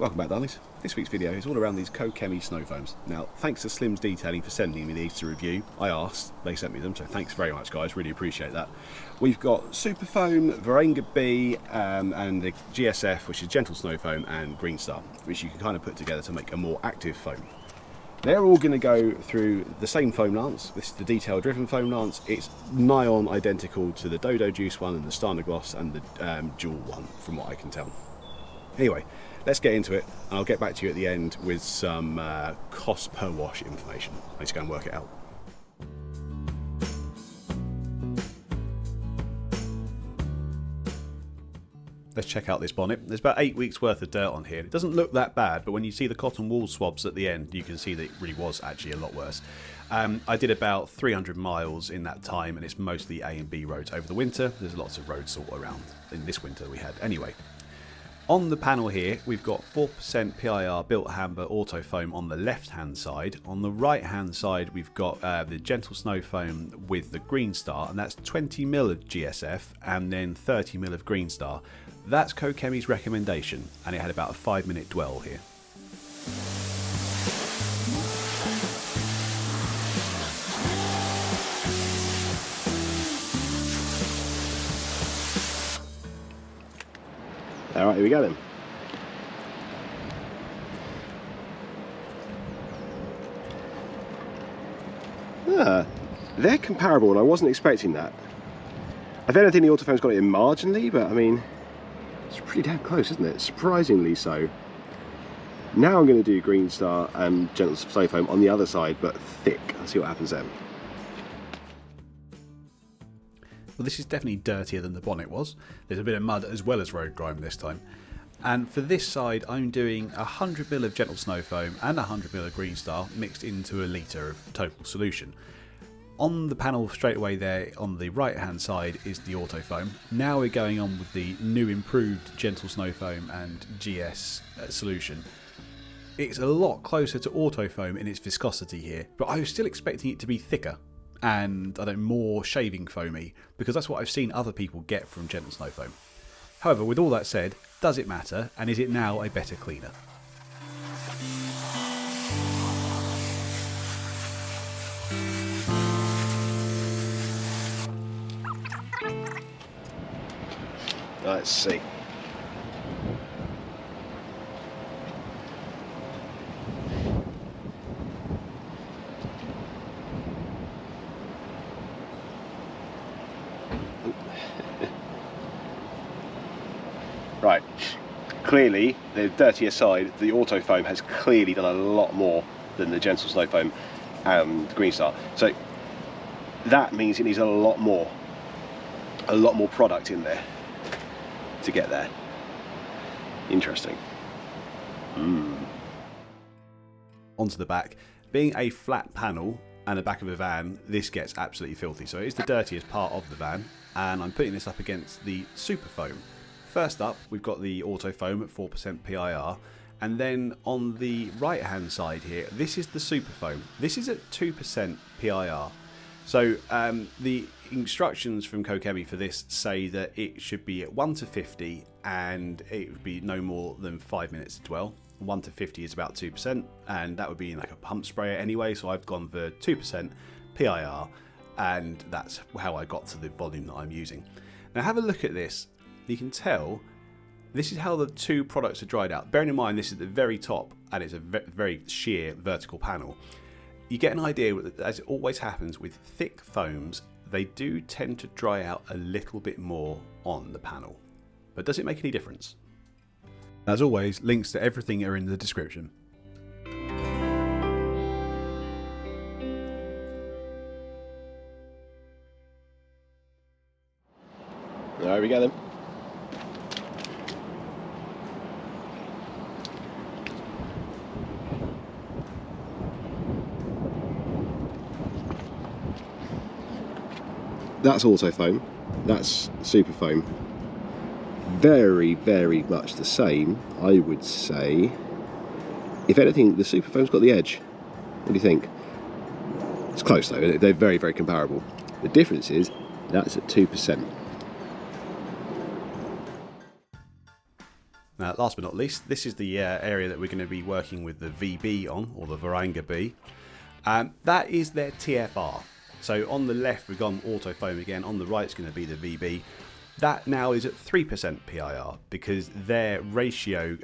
Welcome back, darlings. This week's video is all around these Koch Chemie snow foams. Now, thanks to Slim's Detailing for sending me these to review. I asked, they sent me them, so thanks very much, guys. Really appreciate that. We've got Superfoam, Varanga B, and the GSF, which is Gentle Snow Foam, and Green Star, which you can kind of put together to make a more active foam. They're all going to go through the same foam lance. This is the detail-driven foam lance. It's nigh on identical to the Dodo Juice one and the Stana Gloss and the Jewel one, from what I can tell. Anyway, let's get into it, and I'll get back to you at the end with some cost per wash information. Let's go and work it out. Let's check out this bonnet. There's about 8 weeks worth of dirt on here. It doesn't look that bad, but when you see the cotton wool swabs at the end, you can see that it really was actually a lot worse. I did about 300 miles in that time, and it's mostly A and B roads over the winter. There's lots of road salt around in this winter we had. Anyway, on the panel here, we've got 4% PIR Bilt Hamber Auto-Foam on the left-hand side. On the right-hand side, we've got the Gentle Snow Foam with the Green Star, and that's 20ml of GSF and then 30ml of Green Star. That's Koch Chemie's recommendation, and it had about a 5-minute dwell here. Alright, here we go then. They're comparable, and I wasn't expecting that. If anything, the Auto-Foam's got it in marginally, but I mean, it's pretty damn close, isn't it? Surprisingly so. Now I'm going to do Green Star and Gentle Snow Foam on the other side, but thick. I'll see what happens then. Well, this is definitely dirtier than the bonnet was. There's a bit of mud as well as road grime this time. And for this side, I'm doing 100ml of Gentle Snow Foam and 100ml of Green Star mixed into a litre of total solution. On the panel straight away there on the right hand side is the Auto-Foam. Now we're going on with the new improved Gentle Snow Foam and GS solution. It's a lot closer to Auto-Foam in its viscosity here, but I was still expecting it to be thicker and more shaving foamy, because that's what I've seen other people get from Gentle Snow Foam. However, with all that said, does it matter, and is it now a better cleaner? Let's see. Right, clearly the dirtier side, the Auto-Foam has clearly done a lot more than the Gentle Snow Foam and the Green Star. So that means it needs a lot more product in there to get there. Interesting. Onto the back. Being a flat panel and the back of a van, this gets absolutely filthy. So it's the dirtiest part of the van, and I'm putting this up against the Superfoam. First up, we've got the Auto-Foam at 4% PIR, and then on the right hand side here, this is the Superfoam. This is at 2% PIR. So the instructions from Koch Chemie for this say that it should be at 1 to 50 and it would be no more than 5 minutes to dwell. 1 to 50 is about 2%, and that would be in like a pump sprayer anyway, so I've gone for 2% PIR, and that's how I got to the volume that I'm using. Now have a look at this. You can tell this is how the two products are dried out. Bearing in mind this is at the very top and it's a very sheer vertical panel. You get an idea, as it always happens with thick foams, they do tend to dry out a little bit more on the panel. But does it make any difference? As always, links to everything are in the description. There we go then. That's Auto-Foam, that's Superfoam. Very, very much the same, I would say. If anything, the Superfoam's got the edge. What do you think? It's close though, they're very, very comparable. The difference is, that's at 2%. Last but not least, this is the area that we're going to be working with the VB on, or the Varanga B. That is their TFR. So on the left we've gone Auto-Foam again, on the right it's going to be the VB. That now is at 3% PIR because their ratio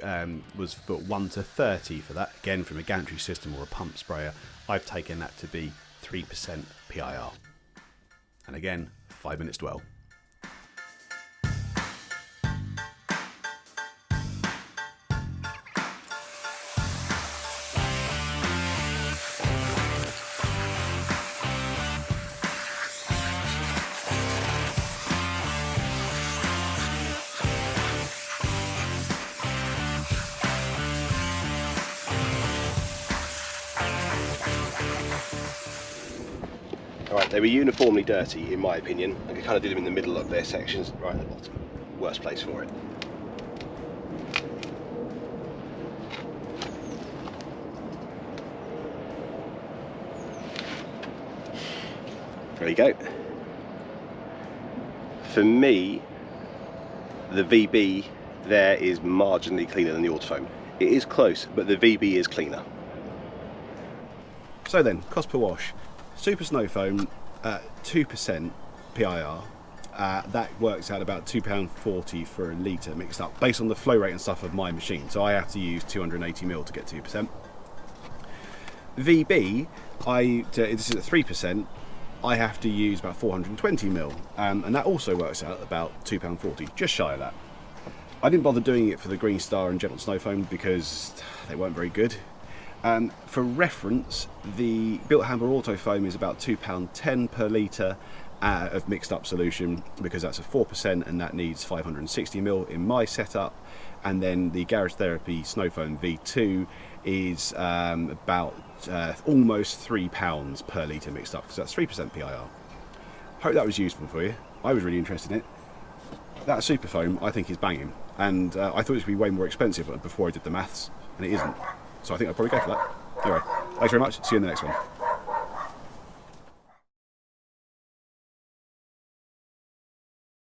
was for 1 to 30 for that, again from a gantry system or a pump sprayer. I've taken that to be 3% PIR. And again, 5 minutes dwell. Alright, they were uniformly dirty in my opinion. I could kind of do them in the middle of their sections, right at the bottom. Worst place for it. There you go. For me, the VB there is marginally cleaner than the Auto-Foam. It is close, but the VB is cleaner. So then, cost per wash. Super Snow Foam, 2% PIR. That works out about £2.40 for a litre mixed up, based on the flow rate and stuff of my machine. So I have to use 280ml to get 2%. VB, this is at 3%. I have to use about 420ml, and that also works out at about £2.40, just shy of that. I didn't bother doing it for the Green Star and Gentle Snow Foam because they weren't very good. For reference, the Bilt Hamber Auto-Foam is about £2.10 per litre of mixed up solution because that's a 4% and that needs 560ml in my setup. And then the Garage Therapy Snow Foam V2 is about almost £3 per litre mixed up because that's 3% PIR. Hope that was useful for you. I was really interested in it. That Super Foam I think is banging, and I thought it would be way more expensive before I did the maths, and it isn't. So I think I'll probably go for that. Anyway, thanks very much. See you in the next one.